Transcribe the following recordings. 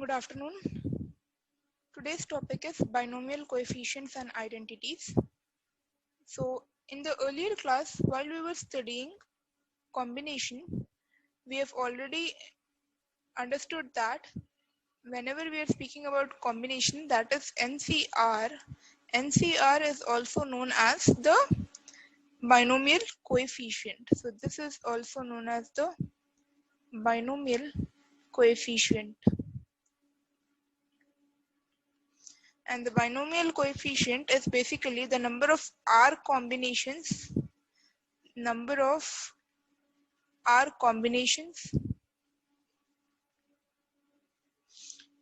Good afternoon. Today's topic is binomial coefficients and identities. So in the earlier class, while we were studying combination, we have already understood that whenever we are speaking about combination, that is NCR. NCR is also known as the binomial coefficient. So this is also known as the binomial coefficient. And the binomial coefficient is basically the number of R combinations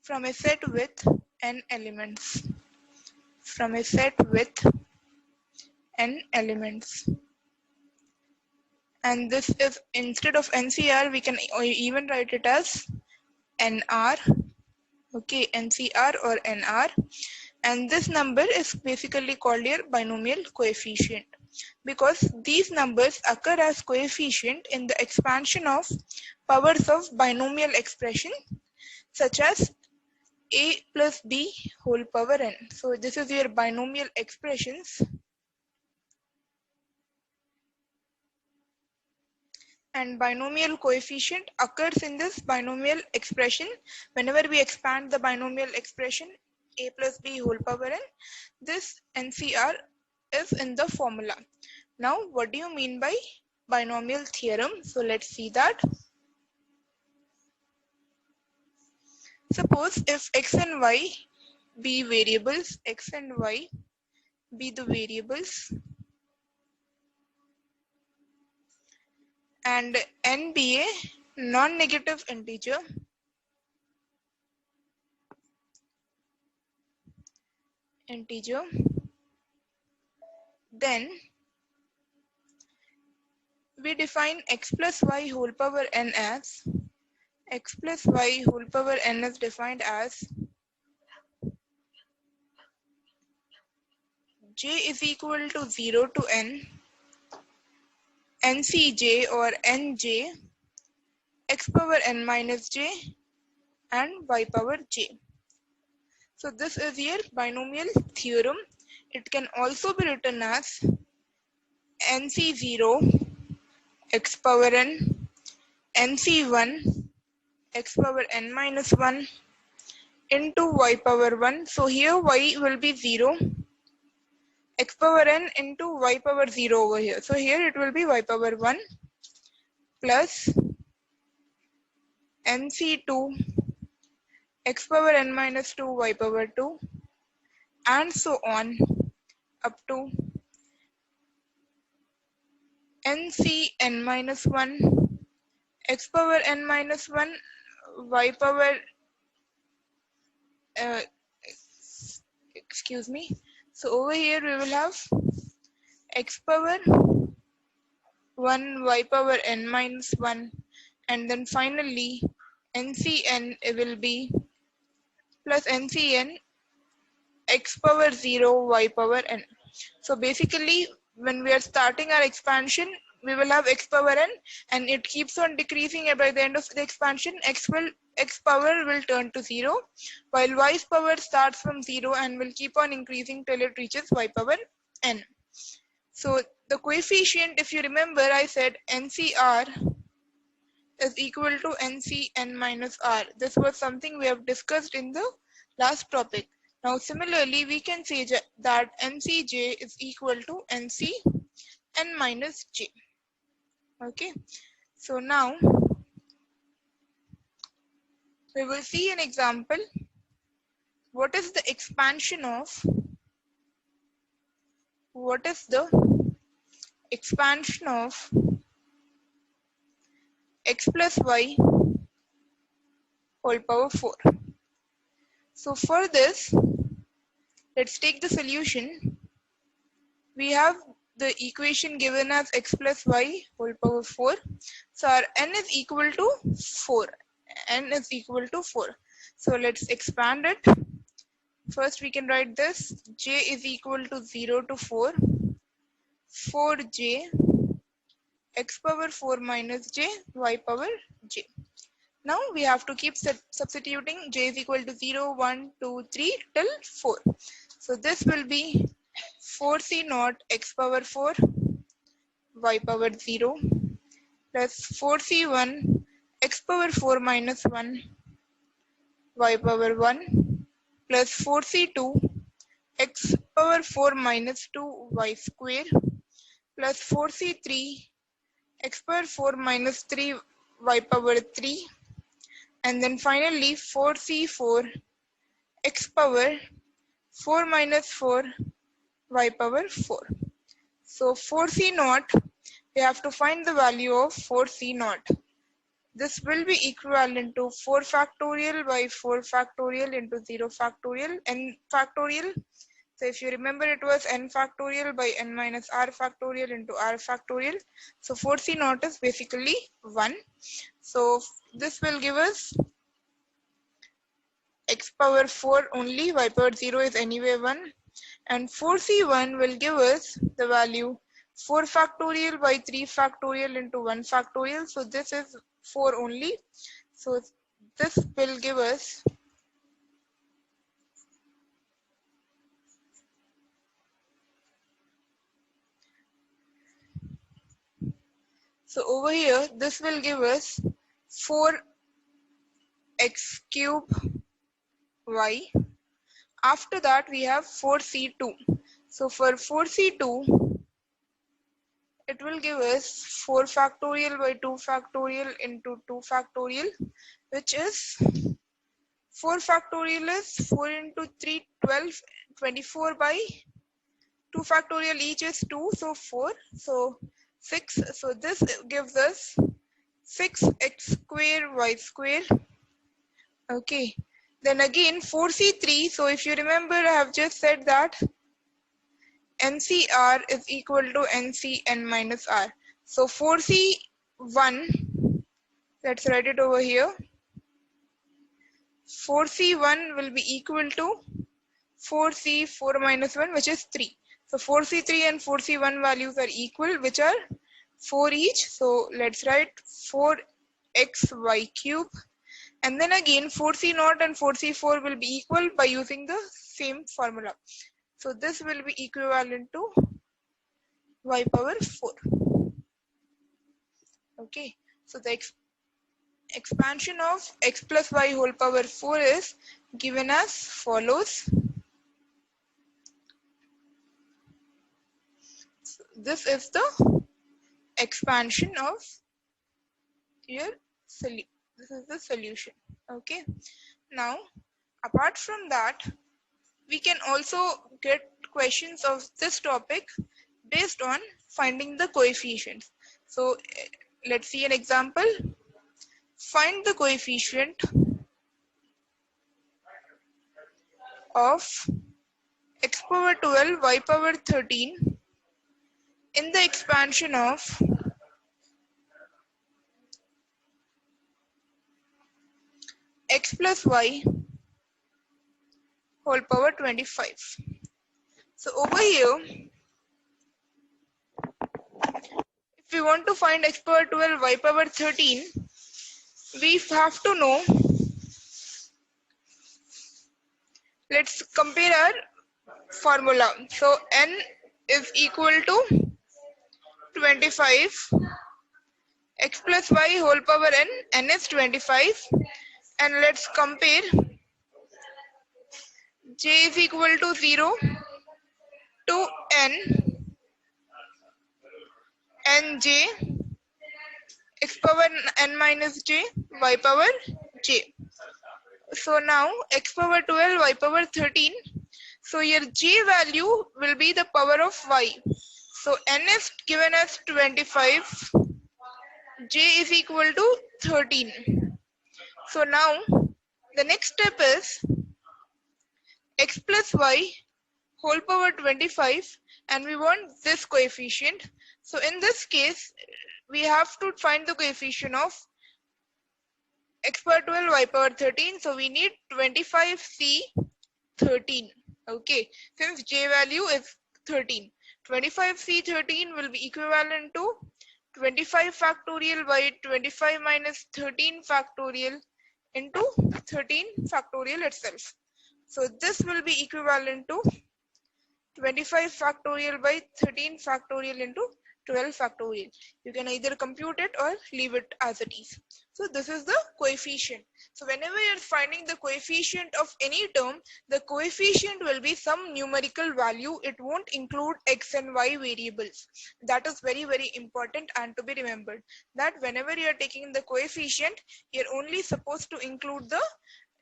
from a set with n elements. From a set with n elements. And this is, instead of NCR, we can even write it as NR. Okay, NCR or NR. And this number is basically called your binomial coefficient, because these numbers occur as coefficient in the expansion of powers of binomial expression such as a plus b whole power n. So this is your binomial expressions, and binomial coefficient occurs in this binomial expression whenever we expand the binomial expression a plus b whole power n. This NCR is in the formula. Now, what do you mean by binomial theorem? So let's see that. Suppose if x and y be variables, x and y be the variables, and n be a non-negative integer, then we define x plus y whole power n as x plus y whole power n is defined as j is equal to 0 to n ncj or nj x power n minus j and y power j. So this is your binomial theorem. It can also be written as nc0 x power n, nc1 x power n minus 1 into y power 1. So here y will be 0, x power n into y power 0 over here. So here it will be y power 1 plus nc2 x power n minus 2 y power 2 and so on up to ncn minus 1 x power n minus 1 y power excuse me. So over here we will have x power 1 y power n minus 1, and then finally ncn will be plus ncn x power 0 y power n. So basically when we are starting our expansion, we will have x power n and it keeps on decreasing, and by the end of the expansion x power will turn to 0, while y's power starts from 0 and will keep on increasing till it reaches y power n. So the coefficient, if you remember, I said NCR is equal to NCn minus R. This was something we have discussed in the last topic. Now similarly, we can say that NCj is equal to NCn minus j. Okay, so now we will see an example. What is the expansion of x plus y whole power 4? So for this, let's take the solution. We have the equation given as x plus y whole power 4. So our n is equal to 4. N is equal to 4. So let's expand it. First we can write this. J is equal to 0 to 4. 4j x power 4 minus j y power j. Now we have to keep substituting j is equal to 0, 1, 2, 3 till 4. So this will be 4c naught x power 4 y power 0 plus 4c1 x power 4 minus 1 y power 1 plus 4c2 x power 4 minus 2 y square plus 4c3 x power 4 minus 3 y power 3, and then finally 4c4 x power 4 minus 4 y power 4. So 4c naught, we have to find the value of 4c naught. This will be equivalent to 4 factorial by 4 factorial into 0 factorial n factorial. So if you remember, it was n factorial by n minus r factorial into r factorial. So 4c naught is basically 1. So this will give us x power 4 only, y power 0 is anyway 1. And 4c1 will give us the value 4 factorial by 3 factorial into 1 factorial. So this is 4 only. So this will give us so over here this will give us 4x cube y. After that we have 4c2. So for 4c2 it will give us 4 factorial by 2 factorial into 2 factorial, which is 4 factorial is 4 into 3, 12, 24 by 2 factorial each is 2, so 4, so 6. So this gives us 6x square y square. Okay, then again 4c3. So if you remember, I have just said that NCR is equal to NCN minus R. So 4c1, let's write it over here. 4c1 will be equal to 4c4 minus 1, which is 3. So 4c3 and 4c1 values are equal, which are 4 each. So let's write 4xy cube. And then again 4c0 and 4c4 will be equal by using the same formula. So this will be equivalent to y power 4. Okay, so the expansion of x plus y whole power 4 is given as follows. So this is the expansion of your solution. This is the solution. Okay, now apart from that, we can also get questions of this topic based on finding the coefficients. So let's see an example. Find the coefficient of x power 12 y power 13 in the expansion of x plus y whole power 25. So over here, if we want to find x power 12 y power 13, we have to know, let's compare our formula. So n is equal to 25, x plus y whole power n is 25, and let's compare j is equal to 0 to n j x power n minus j y power j. So now x power 12 y power 13. So your j value will be the power of y. So n is given as 25, j is equal to 13. So now the next step is x plus y whole power 25, and we want this coefficient. So in this case, we have to find the coefficient of x power 12 y power 13. So we need 25c 13. Okay, since j value is 13, 25c 13 will be equivalent to 25 factorial by 25 minus 13 factorial into 13 factorial itself. So this will be equivalent to 25 factorial by 13 factorial into 12 factorial. You can either compute it or leave it as it is. So this is the coefficient. So whenever you're finding the coefficient of any term, the coefficient will be some numerical value. It won't include x and y variables. That is very, very important and to be remembered, that whenever you're taking the coefficient, you're only supposed to include the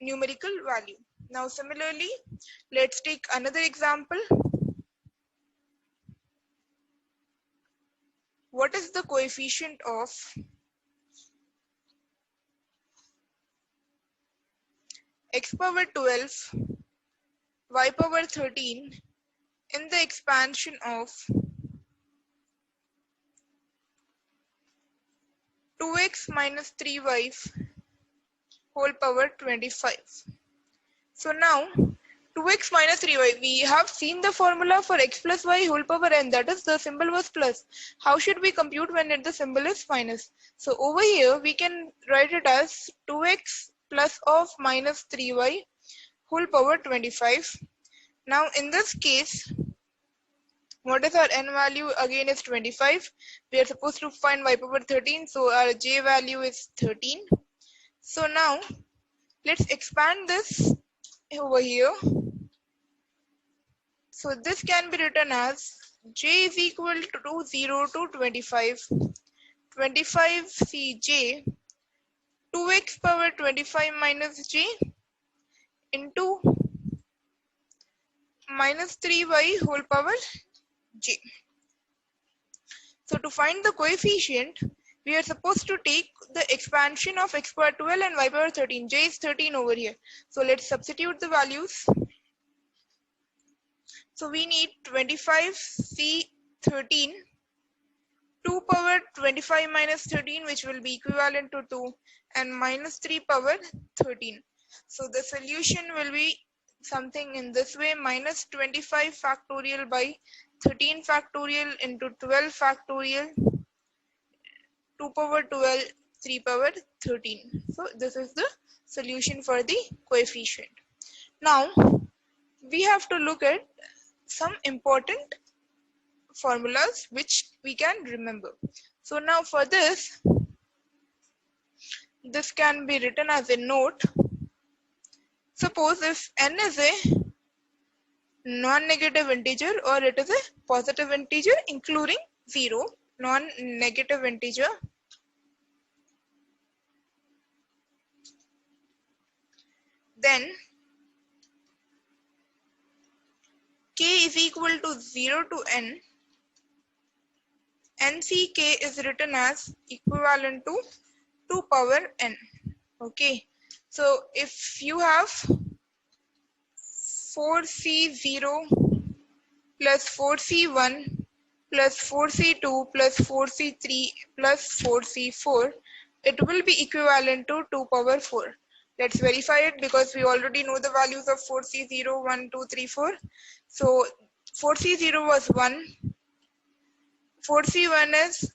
numerical value. Now similarly, let's take another example. What is the coefficient of x power 12, y power 13 in the expansion of 2x minus 3y whole power 25? So now 2x minus 3y, we have seen the formula for x plus y whole power n, that is the symbol was plus. How should we compute when the symbol is minus? So over here we can write it as 2x plus of minus 3y whole power 25. Now in this case, what is our n value? Again is 25. We are supposed to find y power 13, so our j value is 13. So now let's expand this over here. So this can be written as j is equal to 0 to 25. 25 cj 2x power 25 minus j into minus 3y whole power j. So to find the coefficient, we are supposed to take the expansion of x power 12 and y power 13. J is 13 over here. So let's substitute the values. So we need 25 c 13, 2 power 25 minus 13, which will be equivalent to 2, and minus 3 power 13. So the solution will be something in this way: minus 25 factorial by 13 factorial into 12 factorial, 2 power 12, 3 power 13. So this is the solution for the coefficient. Now we have to look at some important formulas which we can remember. So now for this can be written as a note. Suppose if n is a non-negative integer or it is a positive integer including 0, non-negative integer, then k is equal to 0 to n. nck is written as equivalent to 2 power n. Okay, so if you have 4c0 plus 4c1 plus 4c2 plus 4c3 plus 4c4, it will be equivalent to 2 power 4. Let's verify it because we already know the values of 4c0, 1, 2, 3, 4. So 4c0 was 1, 4c1 is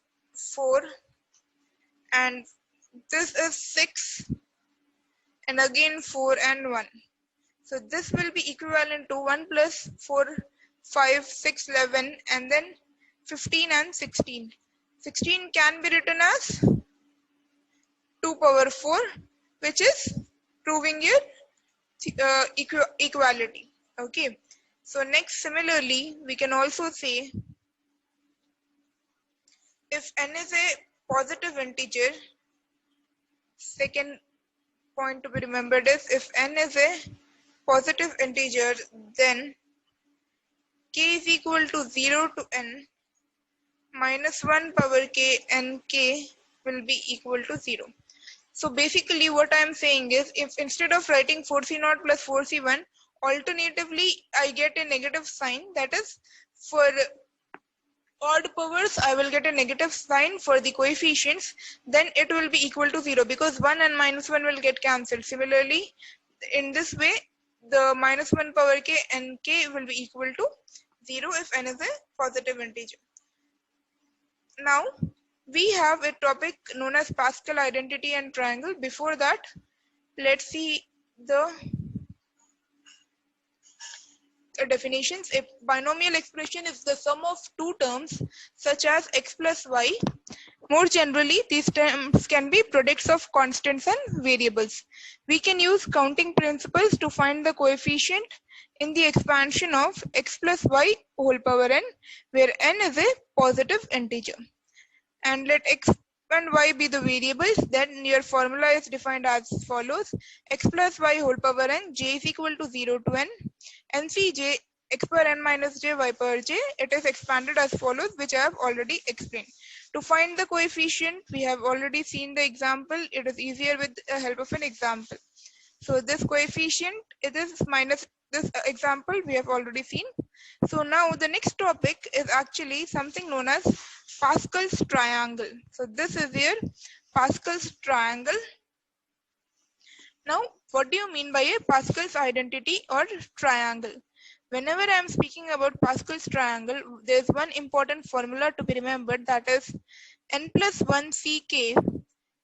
4, and this is 6, and again 4 and 1. So this will be equivalent to 1 plus 4, 5, 6, 11, and then 15 and 16. 16 can be written as 2 power 4, which is proving your equality. Okay. So next, similarly, we can also say if n is a positive integer, second point to be remembered is if n is a positive integer, then k is equal to 0 to n minus 1 power k, and k will be equal to 0. So basically what I am saying is, if instead of writing 4c0 plus 4c1, alternatively I get a negative sign, that is for odd powers I will get a negative sign for the coefficients, then it will be equal to 0 because 1 and minus 1 will get cancelled. Similarly, in this way, the minus 1 power k and k will be equal to 0 if n is a positive integer. Now we have a topic known as Pascal identity and triangle. Before that, let's see the definitions. A binomial expression is the sum of two terms such as x plus y. More generally, these terms can be products of constants and variables. We can use counting principles to find the coefficient in the expansion of x plus y whole power n, where n is a positive integer. And let x and y be the variables, then your formula is defined as follows: x plus y whole power n, j is equal to 0 to n, ncj x power n minus j y power j. It is expanded as follows, which I have already explained. To find the coefficient, we have already seen the example. It is easier with the help of an example. So this coefficient, it is minus this example we have already seen. So now the next topic is actually something known as Pascal's triangle. So this is here Pascal's triangle. Now, what do you mean by a Pascal's identity or triangle? Whenever I am speaking about Pascal's triangle, there is one important formula to be remembered, that is n plus 1 ck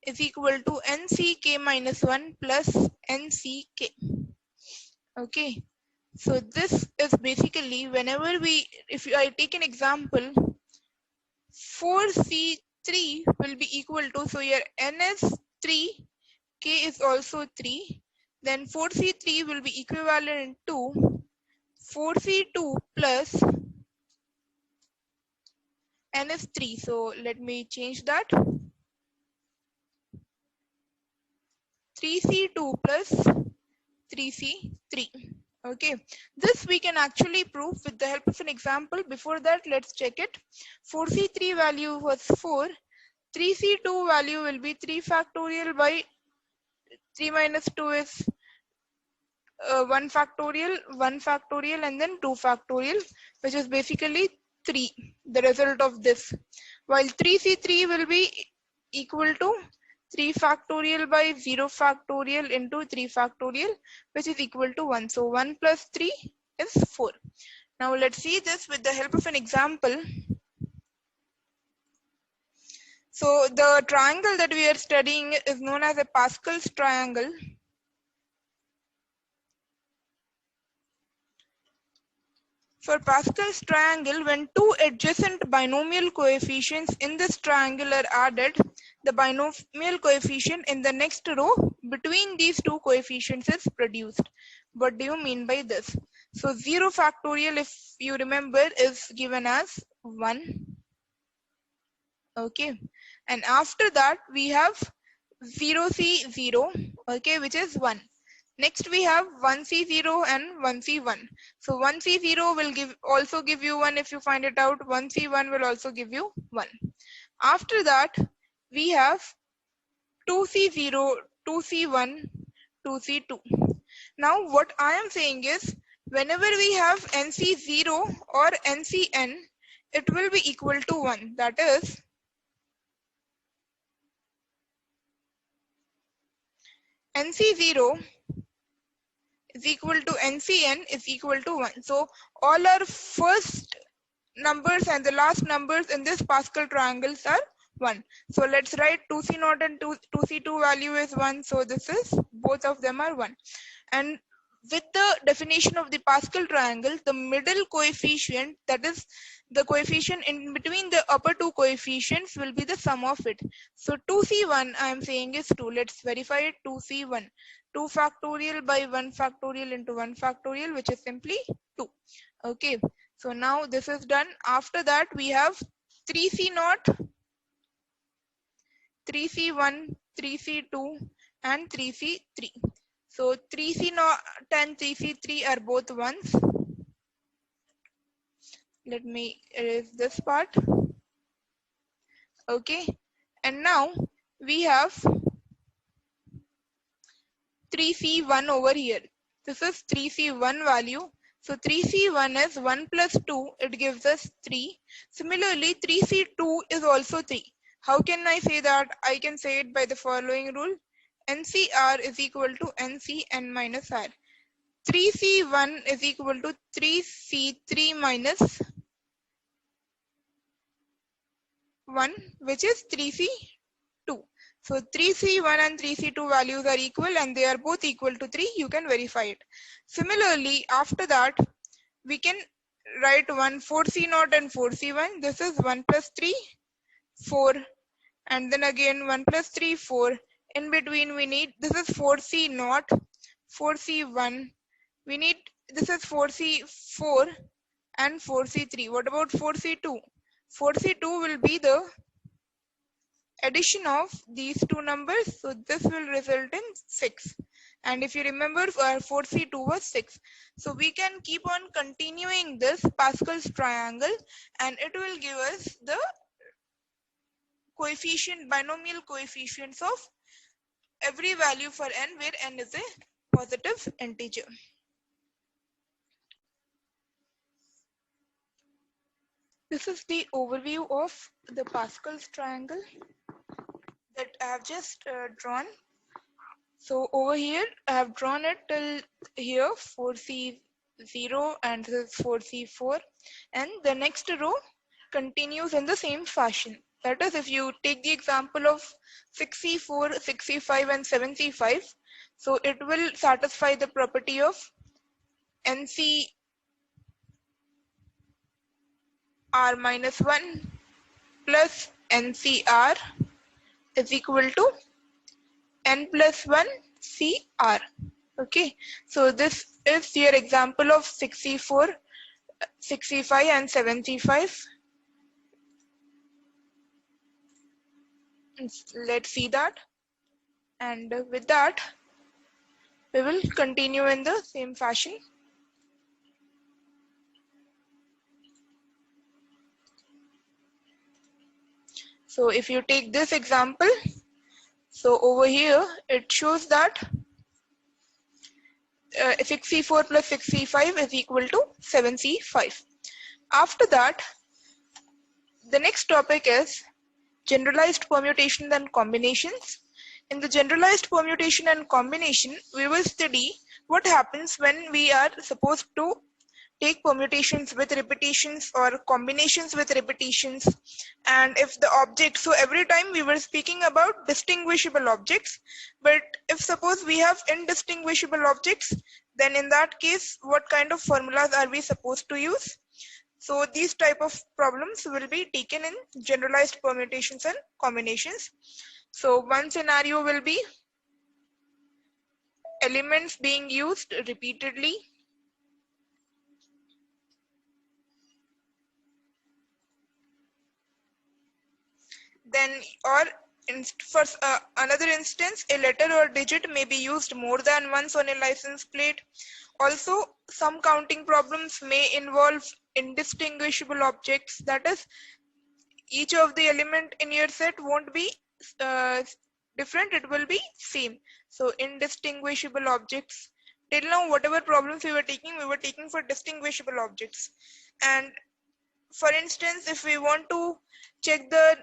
is equal to nck minus 1 plus nck. Okay, so this is basically whenever if I take an example, 4c3 will be equal to, so your n is 3, k is also 3, then 4c3 will be equivalent to 4c2 plus n is 3. So let me change that. 3c2 plus 3c3. Okay, this we can actually prove with the help of an example. Before that, let's check it. 4c3 value was 4. 3c2 value will be 3 factorial by 3 minus 2 is 1 factorial, and then 2 factorial, which is basically 3, the result of this. While 3c3 will be equal to 3 factorial by 0 factorial into 3 factorial, which is equal to 1. So 1 plus 3 is 4. Now let's see this with the help of an example. So the triangle that we are studying is known as a Pascal's triangle. For Pascal's triangle, when two adjacent binomial coefficients in this triangle are added, the binomial coefficient in the next row between these two coefficients is produced. What do you mean by this? So 0 factorial, if you remember, is given as 1. Okay, and after that we have 0c0, okay, which is 1. Next we have 1c0 and 1c1. So 1c0 will also give you 1 if you find it out. 1c1 will also give you 1. After that we have 2c0, 2c1, 2c2. Now what I am saying is, whenever we have nc0 or ncn, it will be equal to 1. That is, nc0 is equal to ncn is equal to 1. So all our first numbers and the last numbers in this Pascal triangles are 1. So let's write 2c0 and 2c2 value is 1. So this is, both of them are 1. And with the definition of the Pascal triangle, the middle coefficient, that is the coefficient in between the upper two coefficients, will be the sum of it. So 2c1 I am saying is 2. Let's verify it. 2c1, 2 factorial by 1 factorial into 1 factorial, which is simply 2. Okay, so now this is done. After that we have 3c0, 3c1, 3c2 and 3c3. So 3c0 and 3c3 are both 1s. Let me erase this part. Okay, and now we have 3c1 over here. This is 3c1 value. So 3c1 is 1 plus 2. It gives us 3. Similarly, 3c2 is also 3. How can I say that? I can say it by the following rule. NCR is equal to NCN minus R. 3c1 is equal to 3c3 minus 1, which is 3C2. So 3C1 and 3C2 values are equal and they are both equal to 3. You can verify it. Similarly, after that, we can write 4C0 and 4C1. This is 1 plus 3, 4. And then again 1 plus 3, 4. In between we need, this is 4C0, 4C1. We need, this is 4C4 and 4C3. What about 4C2? 4C2 will be the addition of these two numbers. So this will result in 6. And if you remember, 4C2 was 6. So we can keep on continuing this Pascal's triangle and it will give us the coefficient, binomial coefficients of every value for n where n is a positive integer. This is the overview of the Pascal's triangle that I have just drawn. So over here I have drawn it till here 4C0 and this is 4C4, and the next row continues in the same fashion. That is, if you take the example of 6C4, 6C5 and 7C5, so it will satisfy the property of NCR minus 1 plus NCR is equal to n plus 1 CR. Okay, so this is your example of 6C4, 6C5 and 7C5. Let's see that, and with that we will continue in the same fashion. So if you take this example, so over here it shows that 6C4 plus 6C5 is equal to 7C5. After that, the next topic is generalized permutations and combinations. In the generalized permutation and combination, we will study what happens when we are supposed to take permutations with repetitions or combinations with repetitions, and if the object, so every time we were speaking about distinguishable objects, but if suppose we have indistinguishable objects, then in that case what kind of formulas are we supposed to use? So these type of problems will be taken in generalized permutations and combinations. So one scenario will be elements being used repeatedly. Then, or for another instance, a letter or digit may be used more than once on a license plate. Also, some counting problems may involve indistinguishable objects. That is, each of the element in your set won't be different, it will be same. So indistinguishable objects. Till now, whatever problems we were taking for distinguishable objects. And for instance, if we want to check the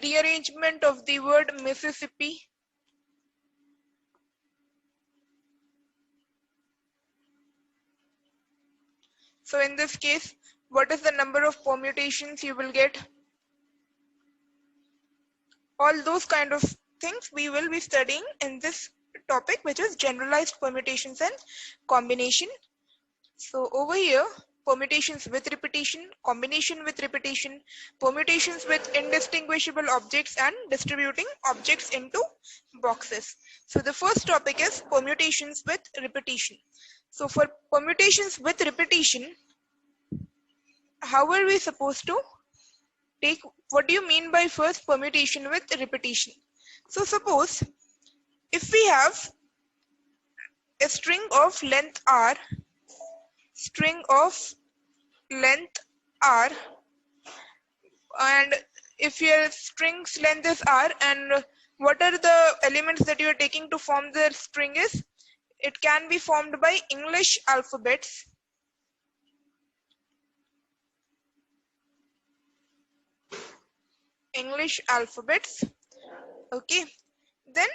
rearrangement of the word Mississippi, so in this case, what is the number of permutations you will get? All those kind of things we will be studying in this topic, which is generalized permutations and combination. So over here, permutations with repetition, combination with repetition, permutations with indistinguishable objects, and distributing objects into boxes. So the first topic is permutations with repetition. So for permutations with repetition, how are we supposed to take, what do you mean by first permutation with repetition? So suppose if we have a string of length r, and if your string's length is r, and what are the elements that you are taking to form the string is, it can be formed by English alphabets. Okay, then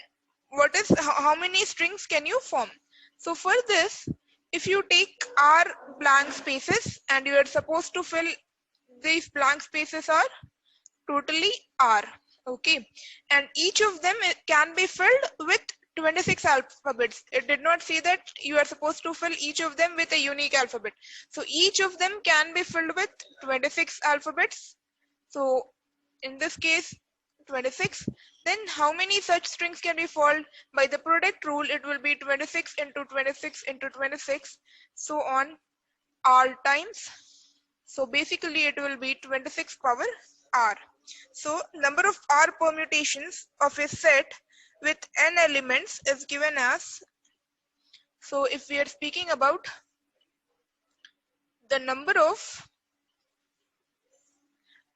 what is, how many strings can you form? So for this, if you take r blank spaces and you are supposed to fill these blank spaces are totally R. Okay, and each of them can be filled with 26 alphabets. It did not say that you are supposed to fill each of them with a unique alphabet. So each of them can be filled with 26 alphabets. So in this case 26. Then how many such strings can be followed? By the product rule, it will be 26 into 26 into 26, so on R times. So basically it will be 26 power R. So number of R permutations of a set with n elements is given as, so if we are speaking about the number of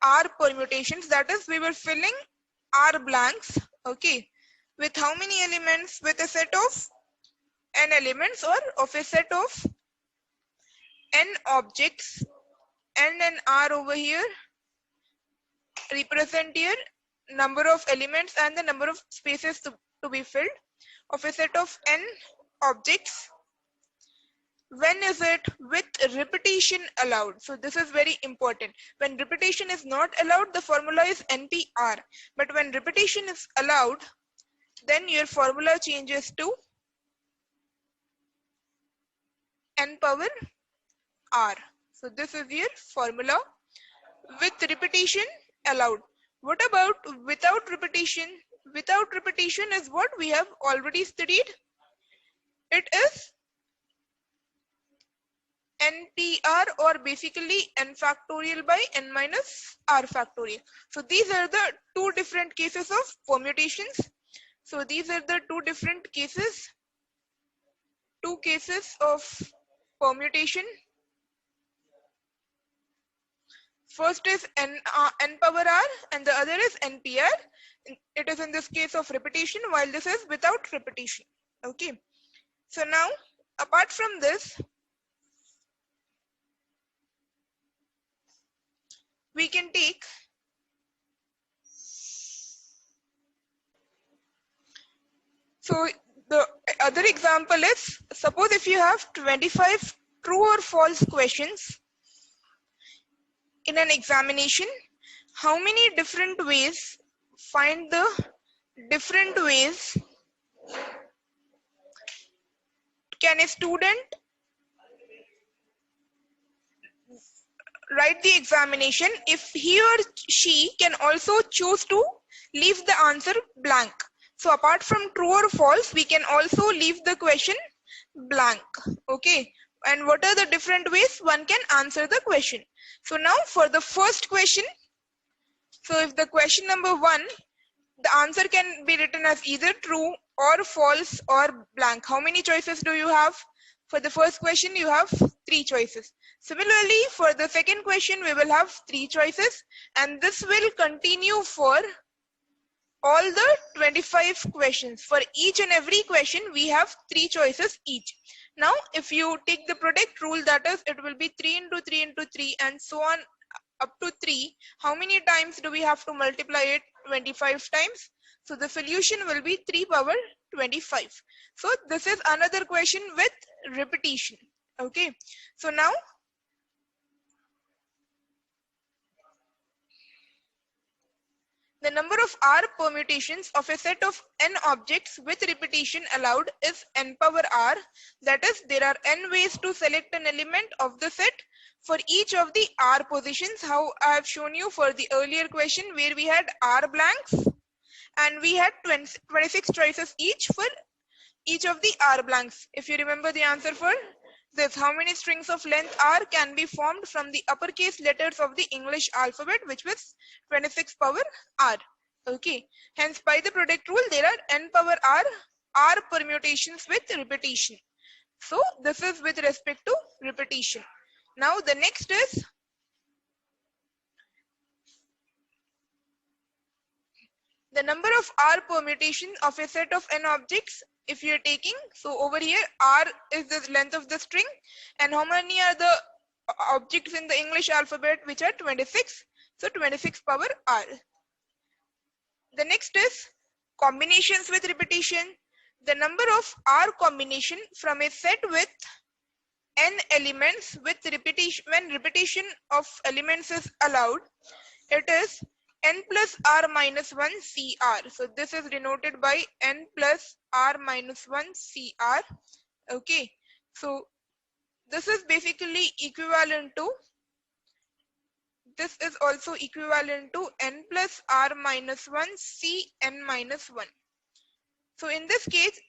R permutations, that is we were filling R blanks, okay, with how many elements? With a set of n elements, or of a set of n objects. N and R over here represent here number of elements and the number of spaces to be filled of a set of n objects. When is it? With repetition allowed. So this is very important. When repetition is not allowed, the formula is NPR. But when repetition is allowed, then your formula changes to n power R. So this is your formula with repetition allowed. What about without repetition? Without repetition is what we have already studied. It is NPR, or basically n factorial by n minus R factorial. So these are the two different cases of permutations. So these are the two different cases, two cases of permutation. First is n power R and the other is NPR. It is in this case of repetition, while this is without repetition. Okay. So now, apart from this, we can take so the other example is, suppose if you have 25 true or false questions in an examination, how many different ways, find the different ways can a student write the examination if he or she can also choose to leave the answer blank. So apart from true or false, we can also leave the question blank. Okay. And what are the different ways one can answer the question? So now for the first question, so if the question number 1, the answer can be written as either true or false or blank. How many choices do you have? For the first question, you have 3 choices. Similarly, for the second question, we will have 3 choices, and this will continue for all the 25 questions. For each and every question, we have 3 choices each. Now, if you take the product rule, that is, it will be 3 into 3 into 3 and so on up to 3. How many times do we have to multiply it? 25 times. So the solution will be 3 power 25. So this is another question with repetition. Okay. So now, the number of R permutations of a set of n objects with repetition allowed is n power R. That is, there are n ways to select an element of the set for each of the R positions. How I have shown you for the earlier question where we had R blanks and we had 26 choices each for each of the R blanks. If you remember the answer for this, how many strings of length R can be formed from the uppercase letters of the English alphabet, which was 26 power R. Okay. Hence, by the product rule, there are n power R permutations with repetition. So this is with respect to repetition. Now the next is the number of R permutations of a set of n objects. If you are taking, so over here R is the length of the string, and how many are the objects in the English alphabet, which are 26. So 26 power R. The next is combinations with repetition. The number of R combination from a set with n elements with repetition, when repetition of elements is allowed, it is n plus r minus 1 cr. So this is denoted by n plus r minus 1 cr. Okay, so this is basically equivalent to, this is also equivalent to n plus r minus 1 c n minus 1. So in this case,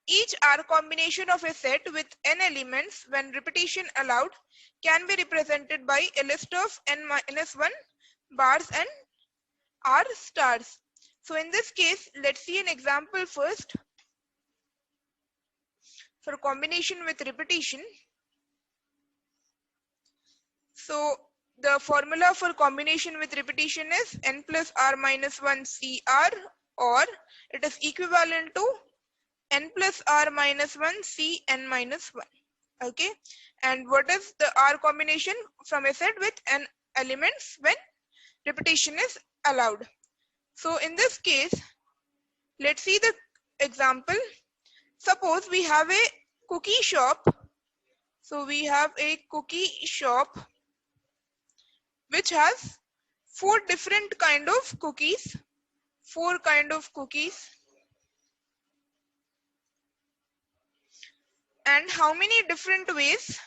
each R combination of a set with n elements when repetition allowed can be represented by a list of n minus 1 bars and R stars. So in this case, let's see an example first. For combination with repetition, so the formula for combination with repetition is n plus r minus 1 cr, or it is equivalent to n plus r minus 1 c n minus 1. Okay, and what is the R combination from a set with n elements when repetition is allowed? So in this case, let's see the example. Suppose we have a cookie shop. So we have a cookie shop which has 4 different kind of cookies. 4 kind of cookies. And how many different ways?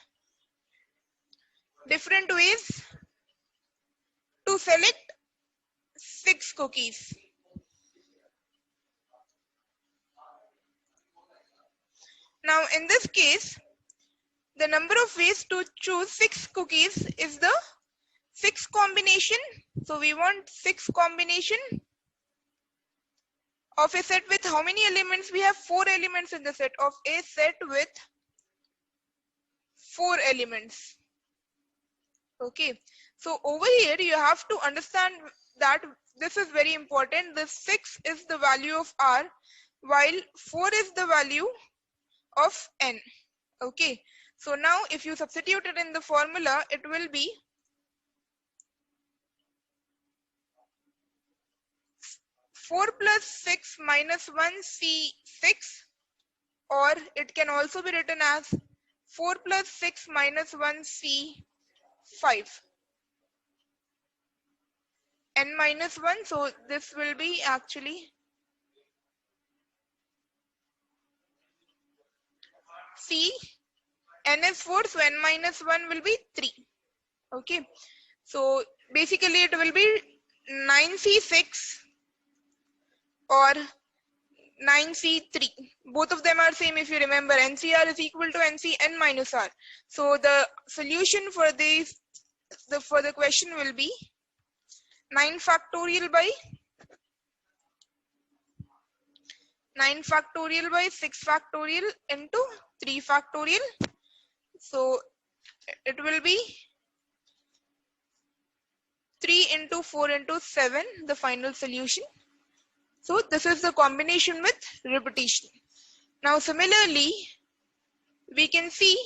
Different ways to select 6 cookies. Now in this case, the number of ways to choose 6 cookies is the 6 combination. So we want 6 combination of a set with how many elements? We have 4 elements in the set, of a set with 4 elements. Okay, so over here you have to understand that this is very important. The 6 is the value of R, while 4 is the value of n. Okay, so now if you substitute it in the formula, it will be 4 plus 6 minus 1 c6, or it can also be written as 4 plus 6 minus 1 c5 n minus 1. So this will be actually c, n is 4, so n minus 1 will be 3. Okay, so basically it will be 9c6 or 9c3. Both of them are same if you remember. NCR is equal to NCn minus R. So the solution for this, for the question will be 9 factorial by 6 factorial into 3 factorial. So it will be 3 into 4 into 7, the final solution. So this is the combination with repetition. Now similarly, we can see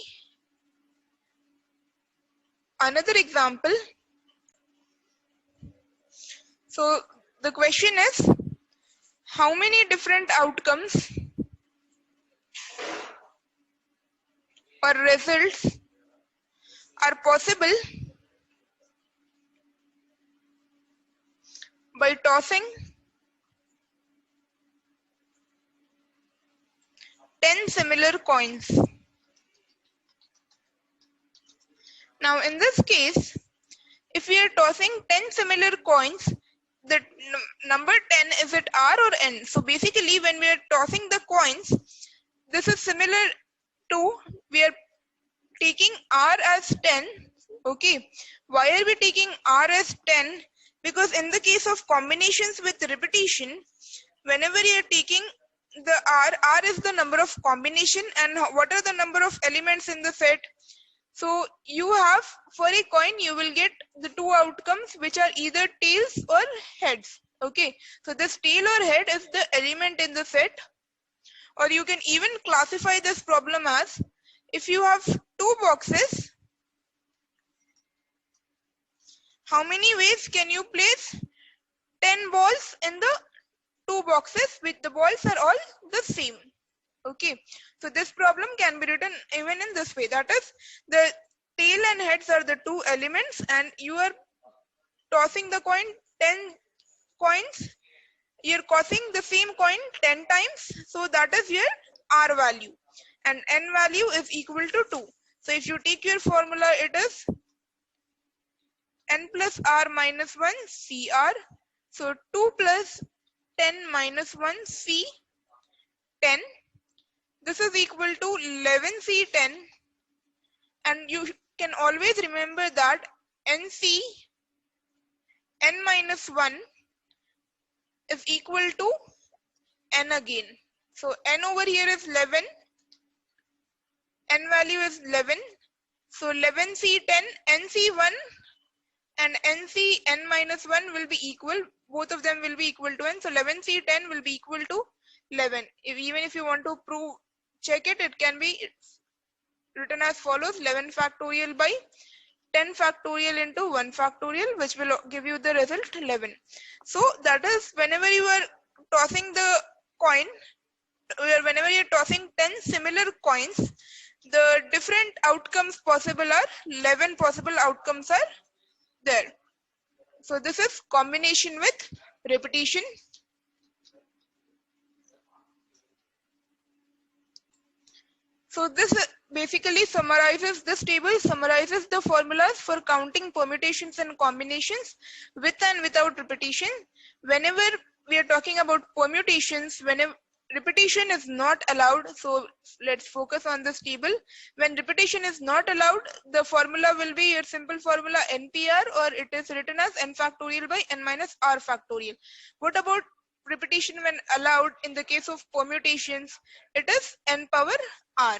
another example. So the question is, how many different outcomes or results are possible by tossing 10 similar coins? Now in this case, if we are tossing 10 similar coins, the number 10, is it R or N? So basically when we are tossing the coins, this is similar to, we are taking R as 10. Okay, why are we taking R as 10? Because in the case of combinations with repetition, whenever you are taking the R is the number of combination, and what are the number of elements in the set? So you have, for a coin, you will get the 2 outcomes which are either tails or heads. Okay, so this tail or head is the element in the set. Or you can even classify this problem as, if you have 2 boxes, how many ways can you place 10 balls in the 2 boxes, with the balls are all the same? Okay, so this problem can be written even in this way, that is, the tail and heads are the 2 elements and you are tossing the coin 10 coins, you're causing the same coin 10 times, so that is your R value, and N value is equal to 2. So if you take your formula, it is N plus R minus 1 CR. So 2 plus 10 minus 1 C 10. This is equal to 11 C 10, and you can always remember that NC N minus 1 is equal to N again. So N over here is 11, N value is 11. So 11C10, NC1 and NC N minus 1 will be equal. Both of them will be equal to N. So 11C10 will be equal to 11. Even if you want to check it, it can be written as follows: 11 factorial by 10 factorial into 1 factorial, which will give you the result 11. So that is whenever you are tossing the coin, whenever you're tossing 10 similar coins, the different outcomes possible are 11 possible outcomes are there. So this is combination with repetition. So this basically summarizes, this table summarizes the formulas for counting permutations and combinations with and without repetition. Whenever we are talking about permutations, whenever repetition is not allowed, so let's focus on this table. When repetition is not allowed, the formula will be your simple formula NPR, or it is written as N factorial by N minus R factorial. What about repetition when allowed? In the case of permutations, it is N power R.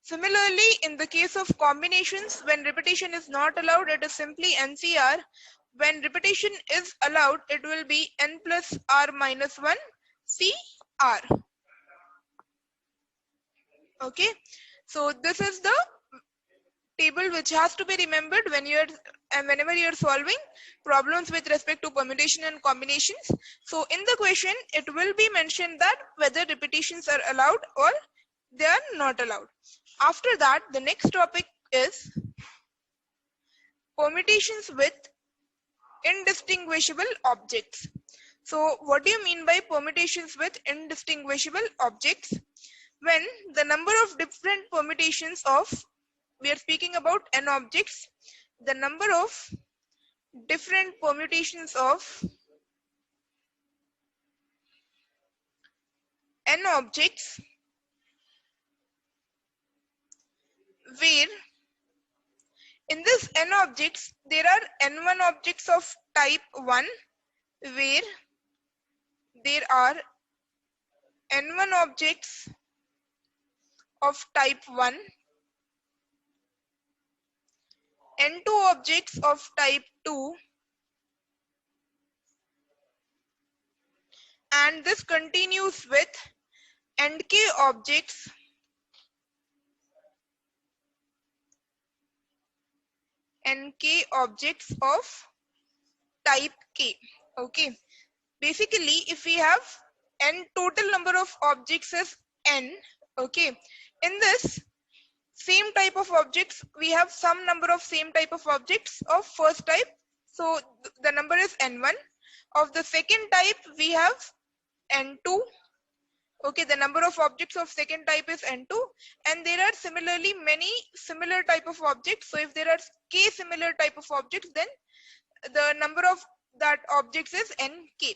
Similarly, in the case of combinations, when repetition is not allowed, it is simply NCR. When repetition is allowed, it will be N plus R minus 1 CR. Okay, so this is the table which has to be remembered when you are and whenever you are solving problems with respect to permutation and combinations. So in the question, it will be mentioned that whether repetitions are allowed or they are not allowed. After that, the next topic is permutations with indistinguishable objects. So what do you mean by permutations with indistinguishable objects? When the number of different permutations of, we are speaking about n objects, the number of different permutations of n objects, where in this n objects there are n1 objects of type 1, where there are n1 objects of type 1, n2 objects of type 2, and this continues with nk objects of type k. Okay, basically if we have n, total number of objects is n. Okay, in this same type of objects, we have some number of same type of objects of first type, so the number is n1. Of the second type, we have n2. Okay, the number of objects of second type is n2, and there are similarly many similar type of objects. So if there are k similar type of objects, then the number of that objects is nk.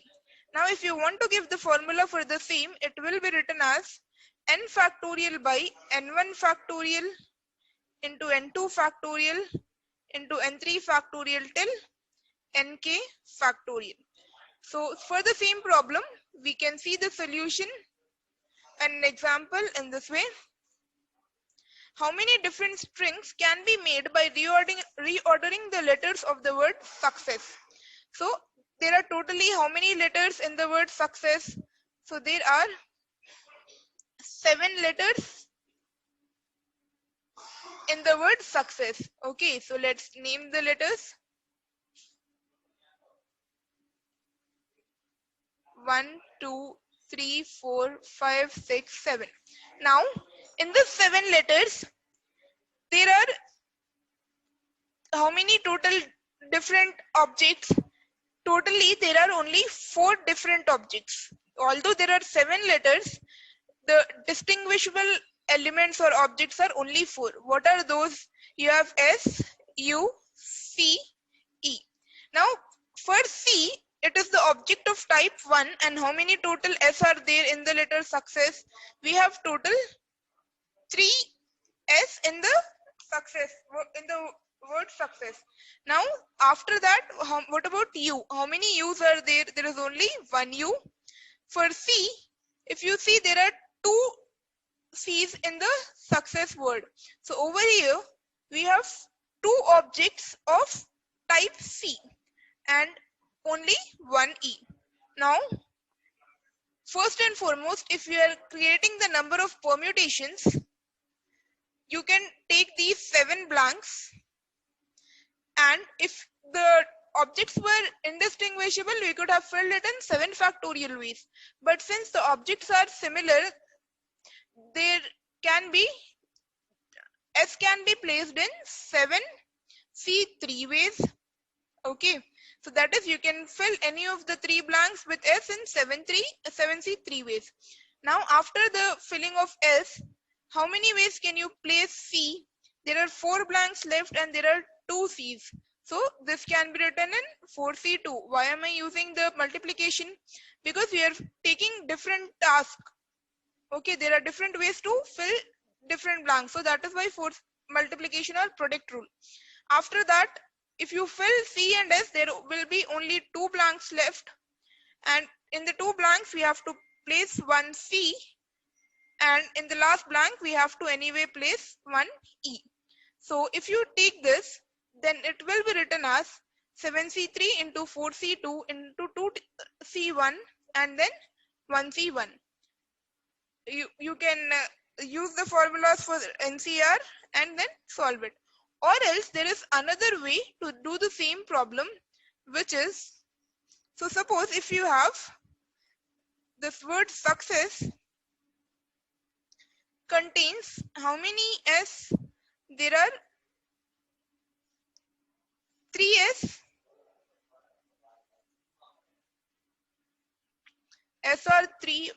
Now if you want to give the formula for the same, it will be written as n factorial by n1 factorial into n2 factorial into n3 factorial till nk factorial. So for the same problem, we can see the solution and an example in this way. How many different strings can be made by reordering the letters of the word success? So there are totally how many letters in the word success? So there are 7 letters in the word success. Okay, so let's name the letters. 1, 2, 3, 4, 5, 6, 7. Now, in the 7 letters, there are how many total different objects? totally there are only 4 different objects. Although there are 7 letters, the distinguishable elements or objects are only 4. What are those? You have S, U, C, E. Now for C, it is the object of type 1, and how many total S are there in the letter success? We have total 3 S in the success, in the word success. Now after that, what about U? How many U's are there? There is only 1 U. For C, if you see, there are 2 C's in the success word. So over here we have 2 objects of type C and only 1 E. Now first and foremost, if you are creating the number of permutations, you can take these 7 blanks, and if the objects were indistinguishable, we could have filled it in 7 factorial ways. But since the objects are similar, there can be S can be placed in 7 C 3 ways. Okay, so that is, you can fill any of the 3 blanks with S in 7 C 3 ways. Now after the filling of S, how many ways can you place C? There are 4 blanks left and there are 2 C's. So this can be written in 4C2. Why am I using the multiplication? Because we are taking different tasks. Okay, there are different ways to fill different blanks. So that is why force multiplication or product rule. After that, if you fill C and S, there will be only 2 blanks left. And in the 2 blanks, we have to place 1 C. And in the last blank, we have to anyway place 1 E. So if you take this, then it will be written as 7C3 into 4C2 into 2C1 and then 1C1. You can use the formulas for NCR and then solve it. Or else there is another way to do the same problem, which is, so suppose if you have this word success contains how many S? There are 3 S. S are 3.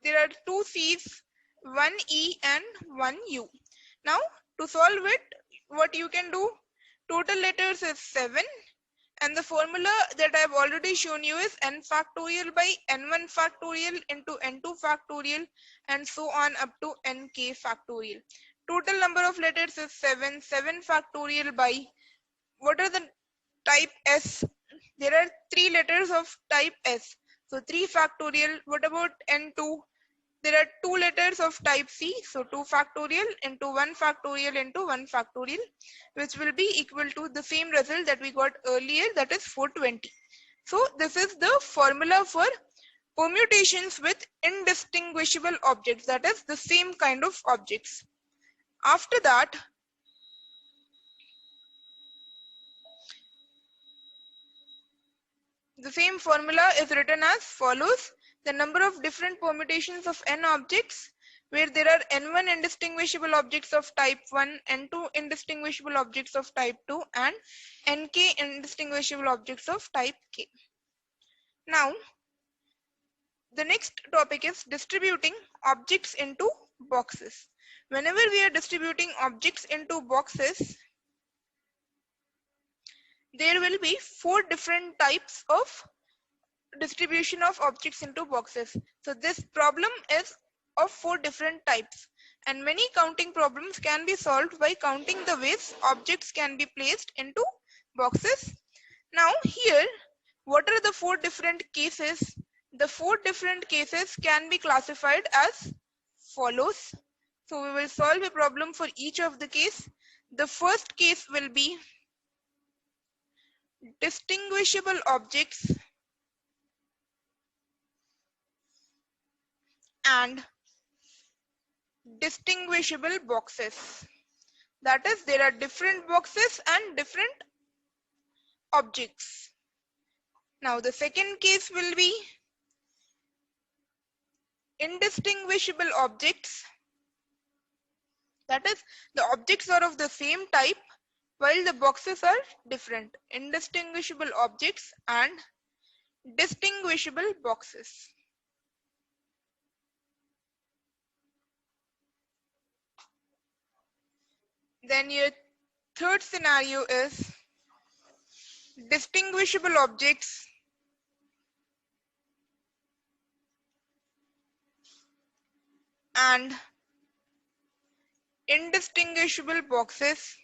There are 2 C's, 1 E and 1 U. Now to solve it, what you can do, total letters is 7, and the formula that I have already shown you is n factorial by n1 factorial into n2 factorial and so on up to nk factorial. Total number of letters is 7. 7 factorial by, what are the type S? There are 3 letters of type S. So 3 factorial. What about n2? There are 2 letters of type C, so 2 factorial into 1 factorial into 1 factorial, which will be equal to the same result that we got earlier, that is 420. So this is the formula for permutations with indistinguishable objects, that is the same kind of objects. After that, the same formula is written as follows. The number of different permutations of n objects, where there are n1 indistinguishable objects of type 1, n2 indistinguishable objects of type 2 and nk indistinguishable objects of type k. Now the next topic is distributing objects into boxes. Whenever we are distributing objects into boxes, there will be 4 different types of distribution of objects into boxes. So this problem is of 4 different types, and many counting problems can be solved by counting the ways objects can be placed into boxes. Now here, what are the 4 different cases? The 4 different cases can be classified as follows. So we will solve a problem for each of the case. The first case will be distinguishable objects and distinguishable boxes. That is, there are different boxes and different objects. Now the second case will be indistinguishable objects. That is, the objects are of the same type while the boxes are different. Indistinguishable objects and distinguishable boxes. Then your third scenario is distinguishable objects and indistinguishable boxes.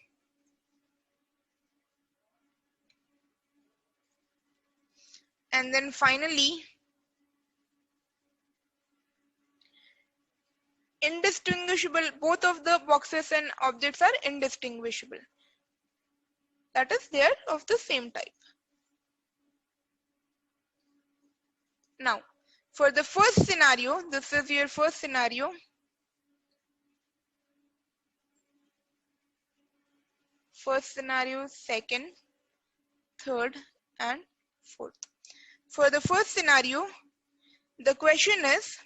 And then finally, indistinguishable, both of the boxes and objects are indistinguishable. That is, they are of the same type. Now, for the first scenario, this is your first scenario. First scenario, second, third, and fourth. For the first scenario, the question is,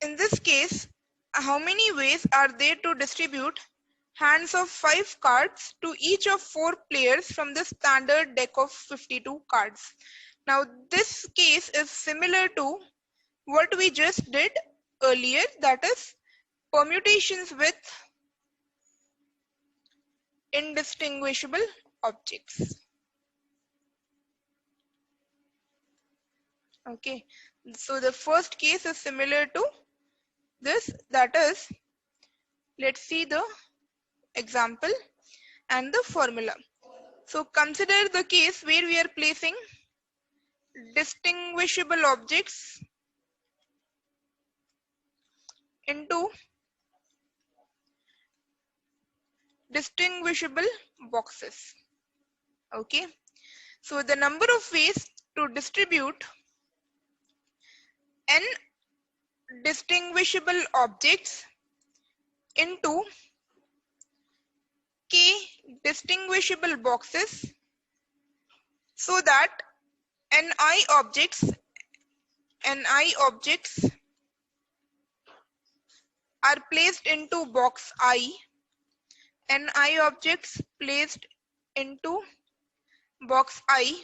in this case, how many ways are there to distribute hands of 5 cards to each of 4 players from the standard deck of 52 cards? Now, this case is similar to what we just did earlier, that is permutations with indistinguishable objects. Okay, so the first case is similar to this, that is, let's see the example and the formula. So consider the case where we are placing distinguishable objects into distinguishable boxes. Okay, so the number of ways to distribute n distinguishable objects into k distinguishable boxes so that ni objects are placed into box I, ni objects placed into box I,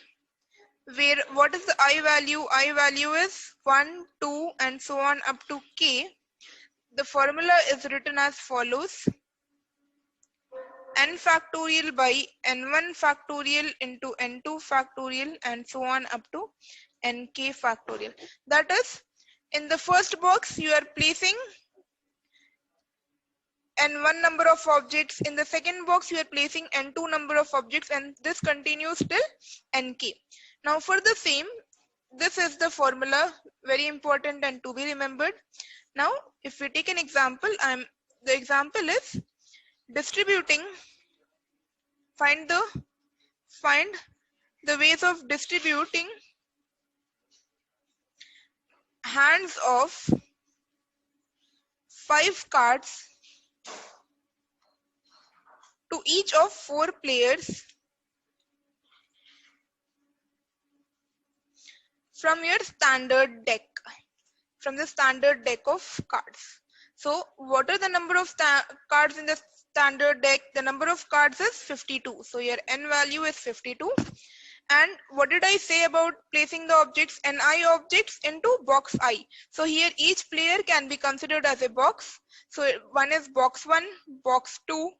where what is the I value? I value is 1, 2 and so on up to k. The formula is written as follows: n factorial by n1 factorial into n2 factorial and so on up to nk factorial. That is, in the first box you are placing n1 number of objects, in the second box you are placing n2 number of objects, and this continues till nk. Now for the same, this is the formula, very important and to be remembered. Now if we take an example, the example is distributing, find the ways of distributing hands of 5 cards to each of 4 players from your standard deck, from the standard deck of cards. So what are the number of cards in the standard deck? The number of cards is 52. So your n value is 52. And what did I say about placing the objects, ni objects, into box I? So here each player can be considered as a box. So one is box 1, box 2,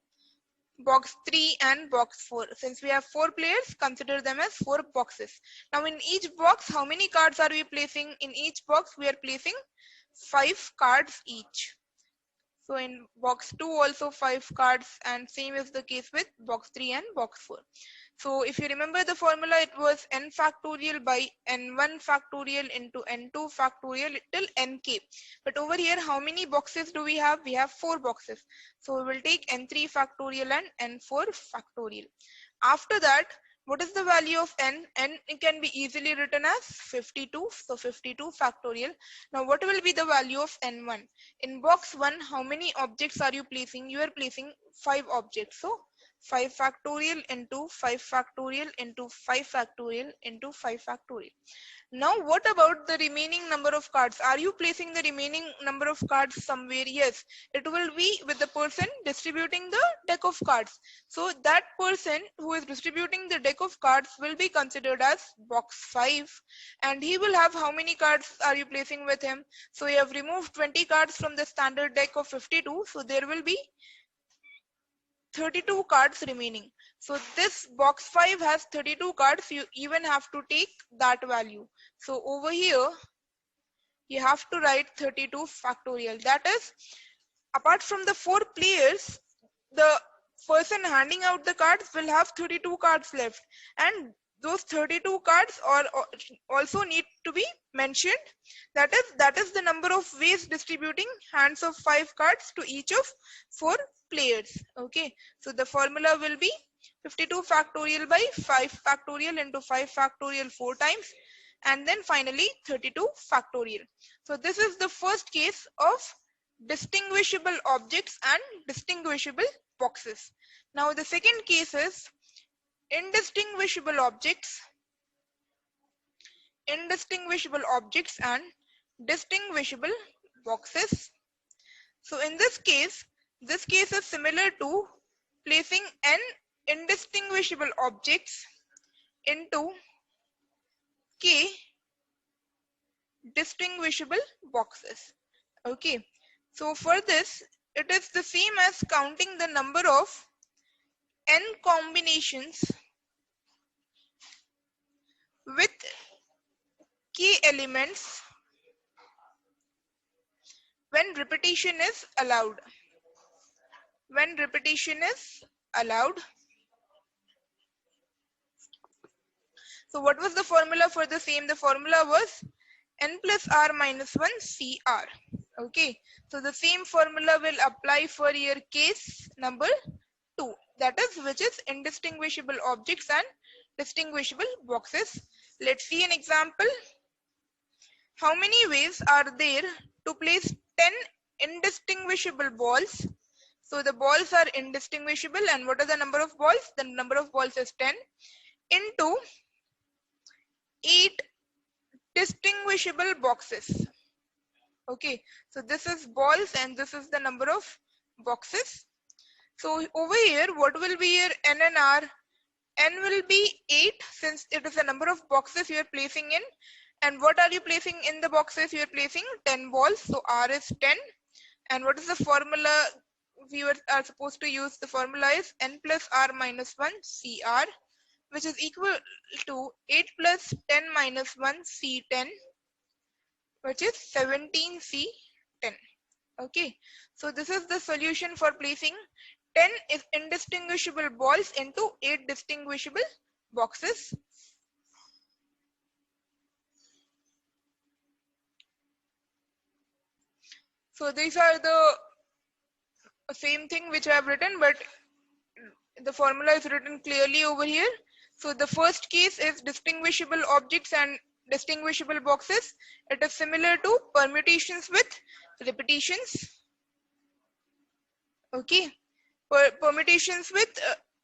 box 3 and box 4. Since we have 4 players, consider them as 4 boxes. Now in each box, how many cards are we placing? In each box we are placing 5 cards each. So in box 2 also 5 cards, and same is the case with box 3 and box 4. So if you remember the formula, it was n factorial by n1 factorial into n2 factorial till nk. But over here, how many boxes do we have? We have 4 boxes. So we will take n3 factorial and n4 factorial. After that, what is the value of n? N can be easily written as 52. So 52 factorial. Now what will be the value of n1? In box 1, how many objects are you placing? You are placing 5 objects. So 5 factorial into 5 factorial into 5 factorial into 5 factorial. Now what about the remaining number of cards? Are you placing the remaining number of cards somewhere? Yes, it will be with the person distributing the deck of cards. So that person who is distributing the deck of cards will be considered as box 5, and he will have how many cards are you placing with him? So you have removed 20 cards from the standard deck of 52, so there will be 32 cards remaining. So this box 5 has 32 cards. You even have to take that value. So over here you have to write 32 factorial. That is, apart from the 4 players, the person handing out the cards will have 32 cards left, and those 32 cards are also need to be mentioned. That is the number of ways distributing hands of 5 cards to each of 4 players. Okay, so the formula will be 52 factorial by 5 factorial into 5 factorial 4 times, and then finally 32 factorial. So this is the first case of distinguishable objects and distinguishable boxes. Now the second case is indistinguishable objects and distinguishable boxes. So in this case is similar to placing n indistinguishable objects into k distinguishable boxes. Okay, so for this it is the same as counting the number of n combinations with k elements when repetition is allowed. When repetition is allowed. So what was the formula for the same? The formula was n plus r minus 1 CR. Okay, so the same formula will apply for your case number 2, that is, which is indistinguishable objects and distinguishable boxes. Let's see an example. How many ways are there to place 10 indistinguishable balls? So the balls are indistinguishable, and what are the number of balls? The number of balls is 10 into 8 distinguishable boxes. Okay, so this is balls and this is the number of boxes. So over here, what will be your n and r? N will be 8, since it is the number of boxes you are placing in. And what are you placing in the boxes? You are placing 10 balls, so r is 10. And what is the formula we are supposed to use? The formula is n plus r minus 1 CR, which is equal to 8 plus 10 minus 1 C10, which is 17 C10. Okay, so this is the solution for placing 10 indistinguishable balls into 8 distinguishable boxes. So these are the same thing which I have written, but the formula is written clearly over here. So the first case is distinguishable objects and distinguishable boxes. It is similar to permutations with repetitions. Okay, permutations with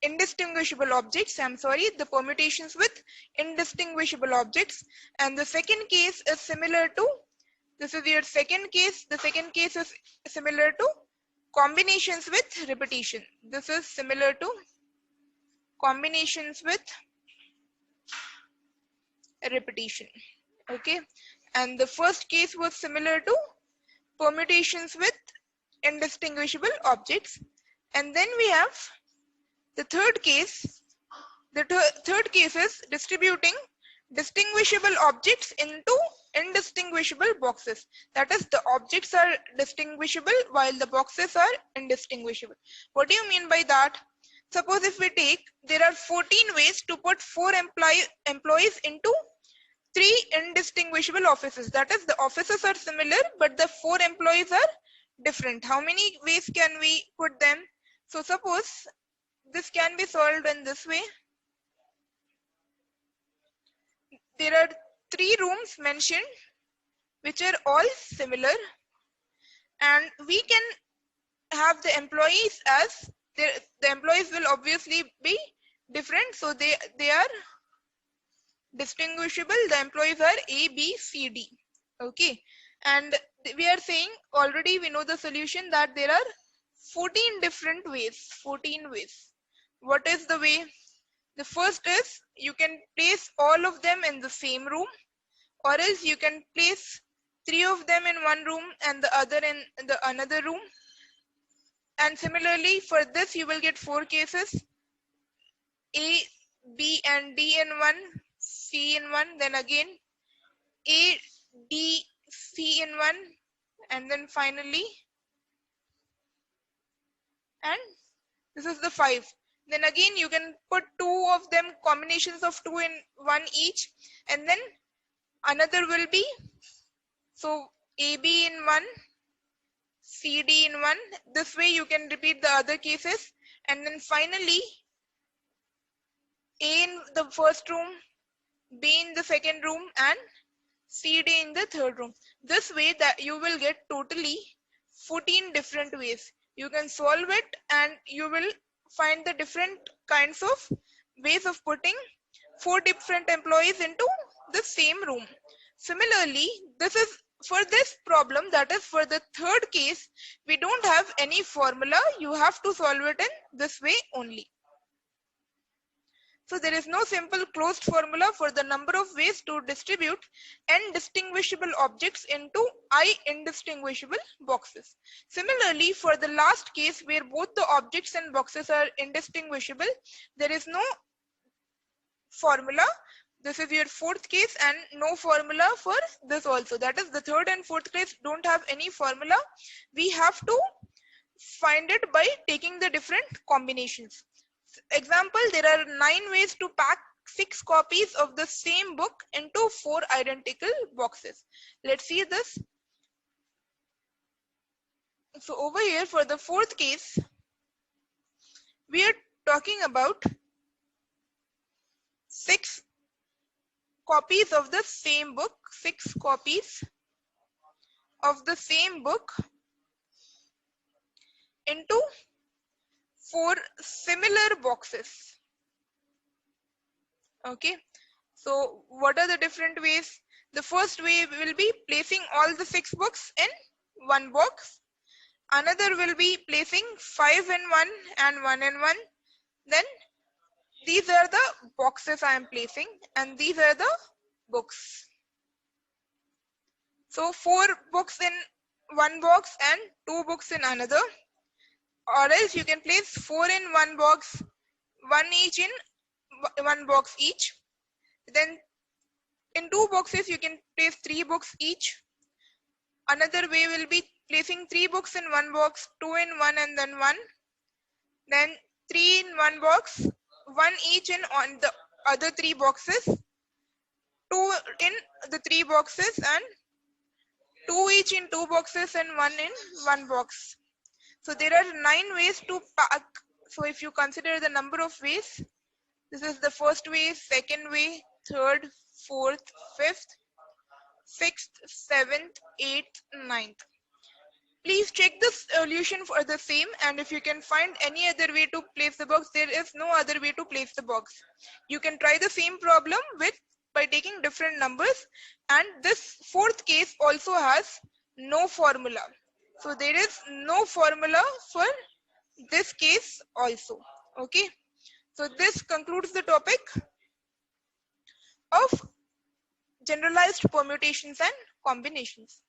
indistinguishable objects. I'm sorry, the permutations with indistinguishable objects. And the second case is similar to, this is your second case. The second case is similar to combinations with repetition. This is similar to combinations with repetition. Okay, and the first case was similar to permutations with indistinguishable objects. And then we have the third case. The third case is distributing distinguishable objects into indistinguishable boxes. That is, the objects are distinguishable while the boxes are indistinguishable. What do you mean by that? Suppose if we take, there are 14 ways to put 4 employees into 3 indistinguishable offices. That is, the offices are similar, but the 4 employees are different. How many ways can we put them? So suppose this can be solved in this way. There are 3 rooms mentioned which are all similar, and we can have the employees as the employees will obviously be different, so they are distinguishable. The employees are A, B, C, D. Okay, and we are saying already we know the solution that there are 14 different ways. 14 ways. What is the way? The first is you can place all of them in the same room, or else you can place 3 of them in one room and the other in the another room. And similarly for this you will get 4 cases: A, B and D in one, C in one, then again A, D, C in one, and then finally, and this is the 5. Then again you can put 2 of them, combinations of 2 in one each, and then another will be, so AB in one, CD in one. This way you can repeat the other cases, and then finally A in the first room, B in the second room, and CD in the third room. This way that you will get totally 14 different ways. You can solve it and you will find the different kinds of ways of putting 4 different employees into the same room. Similarly, this is for this problem, that is for the third case, we don't have any formula. You have to solve it in this way only. So there is no simple closed formula for the number of ways to distribute n distinguishable objects into I indistinguishable boxes. Similarly, for the last case where both the objects and boxes are indistinguishable, there is no formula. This is your fourth case, and no formula for this also. That is, the third and fourth case don't have any formula. We have to find it by taking the different combinations. Example, there are 9 ways to pack 6 copies of the same book into 4 identical boxes. Let's see this. So over here for the fourth case, we are talking about 6 copies of the same book, 6 copies of the same book into 4 similar boxes. Okay, so what are the different ways? The first way will be placing all the 6 books in one box. Another will be placing 5 in one and 1 in one. Then these are the boxes I am placing, and these are the books. So 4 books in one box and 2 books in another. Or else you can place 4 in one box, 1 each in one box each. Then in 2 boxes you can place 3 books each. Another way will be placing 3 books in one box, 2 in one and then 1. Then 3 in one box, 1 each in on the other 3 boxes, 2 in the 3 boxes, and 2 each in 2 boxes and 1 in one box. So there are 9 ways to pack. So if you consider the number of ways, this is the first way, second way, third, fourth, fifth, sixth, seventh, eighth, ninth. Please check the solution for the same, and if you can find any other way to place the box, there is no other way to place the box. You can try the same problem by taking different numbers, and this fourth case also has no formula. So there is no formula for this case also. Okay, so this concludes the topic of generalized permutations and combinations.